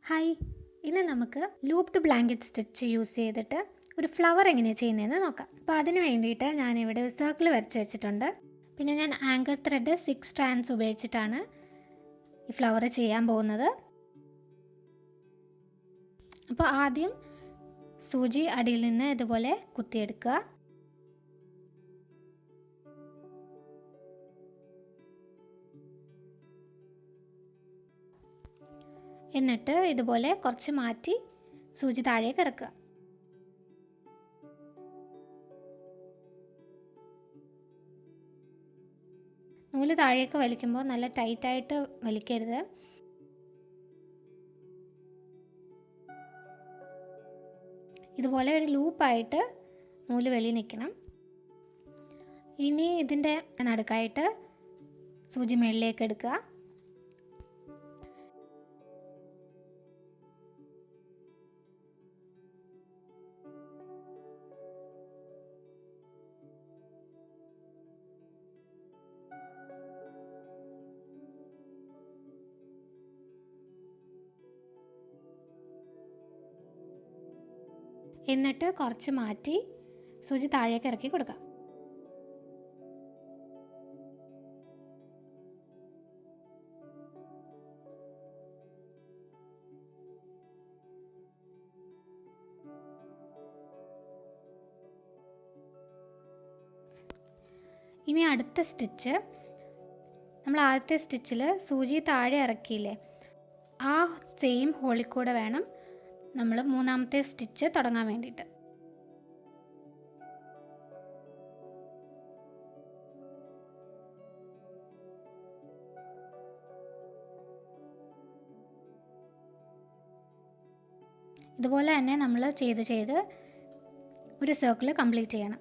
Hi, ഇന്ന് നമുക്ക് ലൂപ്ഡ് blanket stitch use ചെയ്തിട്ട് ഒരു ഫ്ലവർ എങ്ങനെയാണ് ചെയ്യുന്നതെന്ന് നോക്കാം. അപ്പോൾ അതിന് വേണ്ടിയിട്ട് ഞാനിവിടെ ഒരു സർക്കിൾ വരച്ച് വെച്ചിട്ടുണ്ട്. പിന്നെ ഞാൻ ആങ്കർ ത്രെഡ് 6 സ്ട്രാൻഡ്സ് ഉപയോഗിച്ചിട്ടാണ് ഈ ഫ്ലവർ ചെയ്യാൻ പോകുന്നത്. അപ്പോൾ ആദ്യം സൂചി അടിയിൽ നിന്ന് ഇതുപോലെ കുത്തിയെടുക്കുക. എന്നിട്ട് ഇതുപോലെ കുറച്ച് മാറ്റി സൂചി താഴേക്ക് ഇറക്കുക. നൂല് താഴേക്ക് വലിക്കുമ്പോൾ നല്ല ടൈറ്റായിട്ട് വലിക്കരുത്. ഇതുപോലെ ഒരു ലൂപ്പായിട്ട് നൂല് വെളിയിൽ നിൽക്കണം. ഇനി ഇതിൻ്റെ നടുക്കായിട്ട് സൂചി മുകളിലേക്ക് എടുക്കുക. എന്നിട്ട് കുറച്ച് മാറ്റി സൂചി താഴേക്ക് ഇറക്കി കൊടുക്കാം. ഇനി അടുത്ത സ്റ്റിച്ച്, നമ്മൾ ആദ്യത്തെ സ്റ്റിച്ചിൽ സൂചി താഴെ ഇറക്കിയില്ലേ, ആ സെയിം ഹോളിൽ കൂടെ വേണം നമ്മൾ മൂന്നാമത്തെ സ്റ്റിച്ച് തുടങ്ങാൻ വേണ്ടിയിട്ട്. ഇതുപോലെ തന്നെ നമ്മൾ ചെയ്ത് ഒരു സർക്കിൾ കംപ്ലീറ്റ് ചെയ്യണം.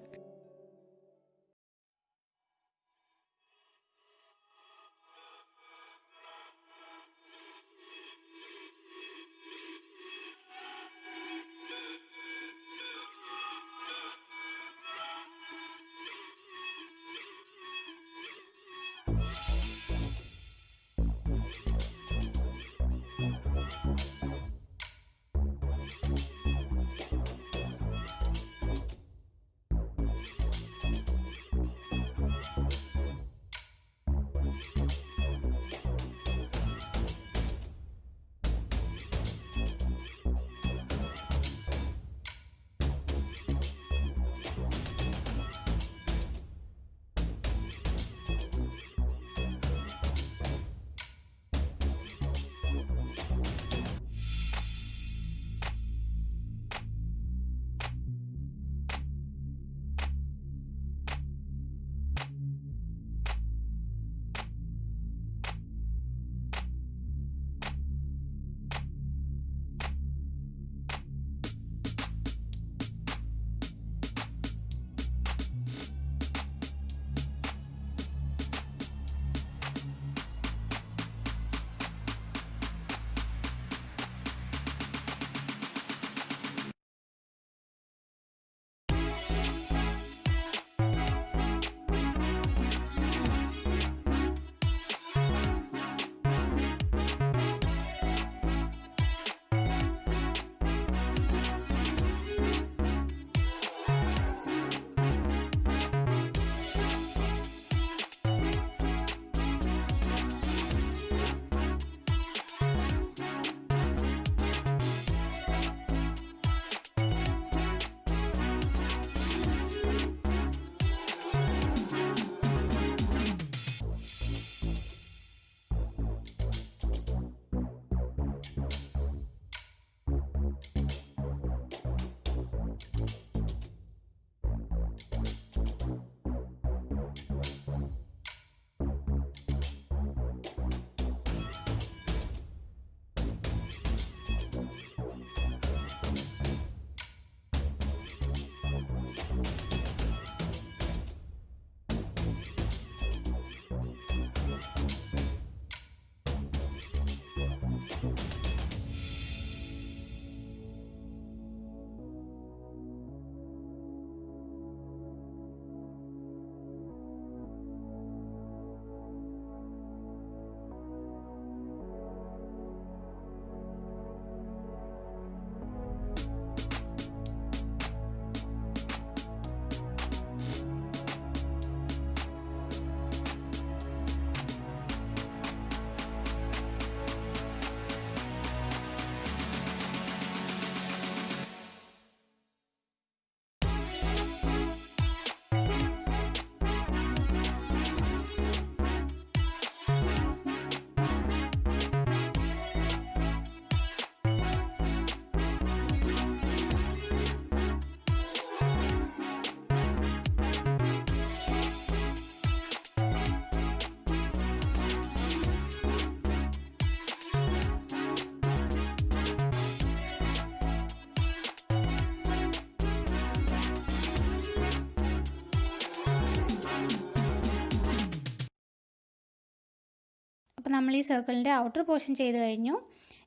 അപ്പോൾ നമ്മൾ ഈ സർക്കിളിൻ്റെ ഔട്ടർ പോർഷൻ ചെയ്ത് കഴിഞ്ഞു.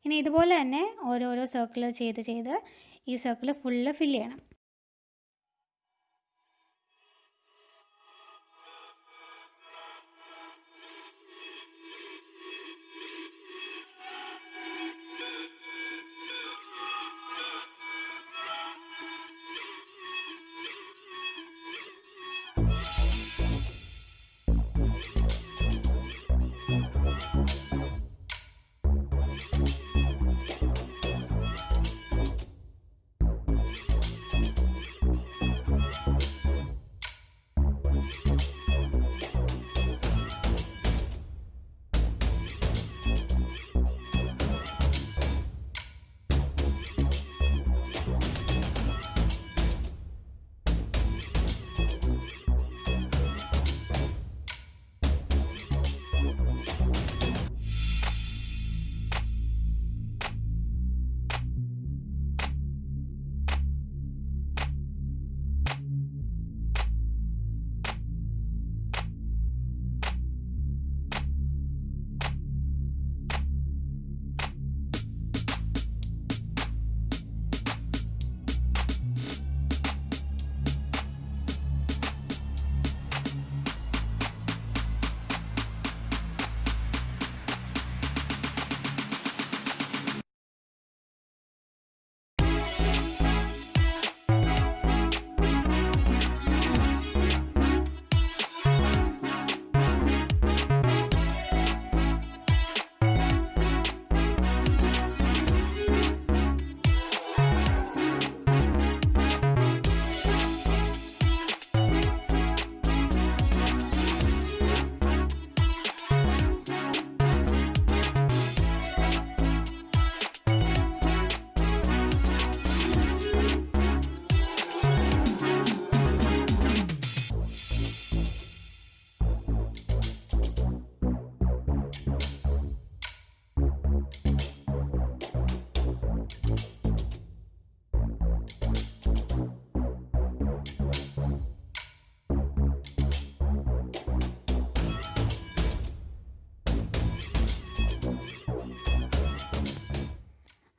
ഇനി ഇതുപോലെ തന്നെ ഓരോരോ സർക്കിൾ ചെയ്ത് ഈ സർക്കിൾ ഫുള്ള് ഫില്ല് ചെയ്യണം.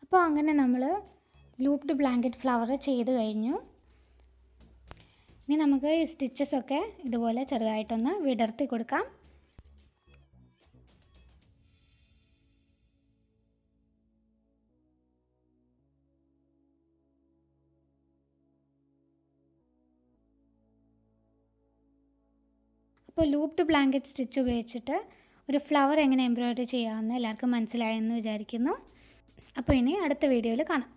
അപ്പോൾ അങ്ങനെ നമ്മൾ ലൂപ്ഡ് ബ്ലാങ്കറ്റ് ഫ്ലവർ ചെയ്ത് കഴിഞ്ഞു. ഇനി നമുക്ക് ഈ സ്റ്റിച്ചസൊക്കെ ഇതുപോലെ ചെറുതായിട്ടൊന്ന് വിടർത്തി കൊടുക്കാം. അപ്പോൾ ലൂപ്ഡ് ബ്ലാങ്കറ്റ് സ്റ്റിച്ച് ഉപയോഗിച്ചിട്ട് ഒരു ഫ്ലവർ എങ്ങനെ എംബ്രോയ്ഡറി ചെയ്യാമെന്ന് എല്ലാവർക്കും മനസ്സിലായെന്ന് വിചാരിക്കുന്നു. അപ്പോൾ ഇനി അടുത്ത വീഡിയോയിൽ കാണാം.